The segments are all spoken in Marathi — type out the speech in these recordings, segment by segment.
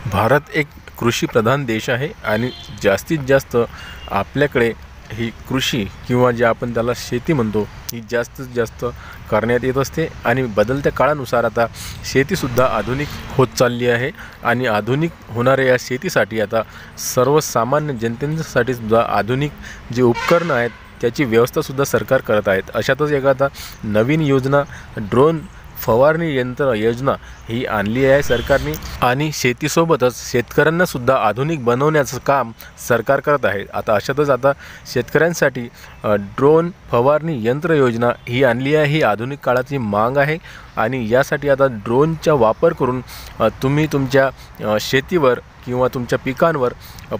भारत एक कृषीप्रधान देश आहे आणि जास्तीत जास्त आपल्याकडे ही कृषी किंवा जे आपण त्याला शेती म्हणतो ही जास्तीत जास्त करण्यात येत असते आणि बदलत्या काळानुसार आता शेतीसुद्धा आधुनिक होत चालली आहे आणि आधुनिक होणाऱ्या या शेतीसाठी आता सर्वसामान्य जनतेसाठी सुद्धा आधुनिक जे उपकरणं आहेत त्याची व्यवस्थासुद्धा सरकार करत आहेत। अशातच एक आता नवीन योजना ड्रोन फवारणी यंत्र योजना ही आणली आहे सरकारने आणि शेतीसोबतच शेतकऱ्यांना सुद्धा आधुनिक बनवण्याचं काम सरकार करत आहे। आता अशातच आता शेतकऱ्यांसाठी ड्रोन फवारणी यंत्र योजना ही आणली आहे। ही आधुनिक काळाची मांग आहे आणि यासाठी आता ड्रोनचा वापर करून तुम्ही तुमच्या शेतीवर किंवा तुमच्या पिकांवर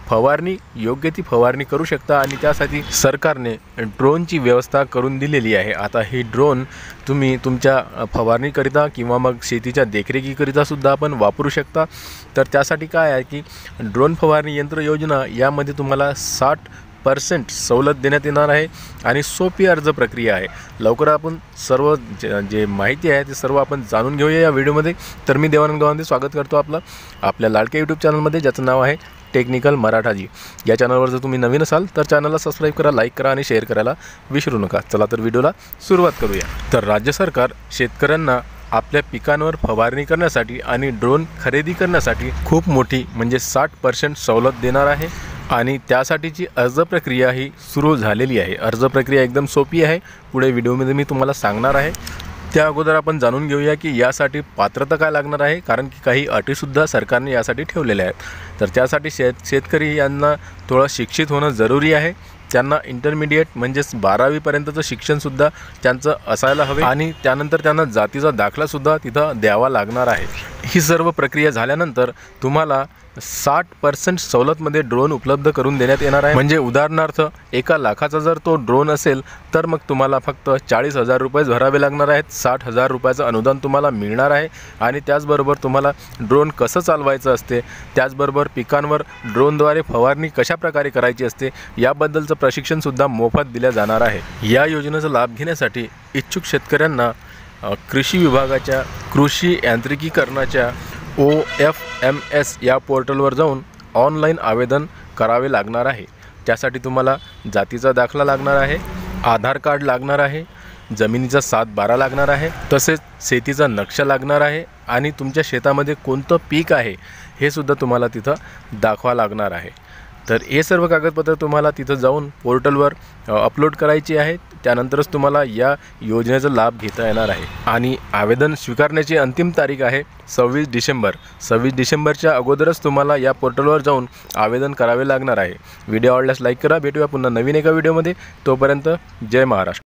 फवारणी योग्य ती फवारणी करू शकता आणि त्यासाठी सरकारने ड्रोनची व्यवस्था करून दिलेली आहे। आता ही ड्रोन तुम्ही तुमच्या फवारणीकरिता किंवा मग शेतीच्या देखरेखीकरिता सुद्धा आपण वापरू शकता। तर त्यासाठी काय आहे की ड्रोन फवारणी यंत्र योजना यामध्ये तुम्हाला 60% सवलत देण्यात येणार आहे आणि सोपी अर्ज प्रक्रिया आहे। लवकर आपण सर्व जे माहिती आहे ते सर्व आपण जाणून घेऊया या व्हिडिओमध्ये। तर मी देवानंद गावंदे स्वागत करतो आपल्या लाडक्या यूट्यूब चॅनलमध्ये, ज्याचं नाव आहे टेक्निकल मराठाजी। या चॅनलवर जर तुम्ही नवीन असाल तर चॅनलला सबस्क्राईब करा, लाईक करा आणि शेअर करायला विसरू नका। चला तर व्हिडिओला सुरुवात करूया। तर राज्य सरकार शेतकऱ्यांना आपल्या पिकांवर फवारणी करण्यासाठी आणि ड्रोन खरेदी करण्यासाठी खूप मोठी म्हणजे 60% सवलत देणार आहे आणि त्यासाठीची अर्ज प्रक्रिया ही सुरू झालेली आहे। अर्ज प्रक्रिया एकदम सोपी आहे, पुढे व्हिडिओमध्ये मी तुम्हाला सांगणार आहे। त्या अगोदर आपण जाणून घेऊया की यासाठी पात्रता काय लागणार आहे, कारण की काही अटीसुद्धा सरकारने यासाठी ठेवलेल्या आहेत। तर त्यासाठी शेतकरी यांना थोडं शिक्षित होणं जरुरी आहे। त्यांना इंटरमिडिएट म्हणजेच 12वीपर्यंतचं शिक्षणसुद्धा त्यांचं असायला हवे आणि त्यानंतर त्यांना जातीचा दाखलासुद्धा तिथं द्यावा लागणार आहे। ही सर्व प्रक्रिया झाल्यानंतर तुम्हाला 60% सवलतमध्ये ड्रोन उपलब्ध करून देण्यात येणार आहे। म्हणजे उदाहरणार्थ 1 लाखाचा जर तो ड्रोन असेल तर मग तुम्हाला फक्त 40,000 रुपये भरावे लागणार आहेत। 60,000 रुपयाचं अनुदान तुम्हाला मिळणार आहे आणि त्याचबरोबर तुम्हाला ड्रोन कसं चालवायचं असते, त्याचबरोबर पिकांवर ड्रोनद्वारे फवारणी कशा प्रकारे करायची असते याबद्दलचं प्रशिक्षणसुद्धा मोफत दिलं जाणार आहे। या योजनेचा लाभ घेण्यासाठी इच्छुक शेतकऱ्यांना कृषी विभागाच्या कृषी यांत्रिकीकरणाच्या OFMS या पोर्टलवर जाऊन ऑनलाईन आवेदन करावे लागणार आहे। त्यासाठी तुम्हाला जातीचा दाखला लागणार आहे, आधार कार्ड लागणार आहे, जमिनीचा 7/12 लागणार आहे, तसेच शेतीचा नक्षा लागणार आहे आणि तुमच्या शेतामध्ये कोणतं पीक आहे हे सुद्धा तुम्हाला तिथं दाखवा लागणार आहे। तर हे सर्व कागदपत्र तुम्हाला तिथं जाऊन पोर्टलवर अपलोड करायची आहेत। त्यानंतरच तुम्हाला या योजनेचा लाभ घेता येणार आहे आणि आवेदन स्वीकारण्याची अंतिम तारीख आहे 26 डिसेंबर। 26 डिसेंबरच्या अगोदरच तुम्हाला या पोर्टलवर जाऊन आवेदन करावे लागणार आहे। व्हिडिओ आवडल्यास लाईक करा। भेटूया पुन्हा नवीन एका व्हिडिओमध्ये, तोपर्यंत जय महाराष्ट्र।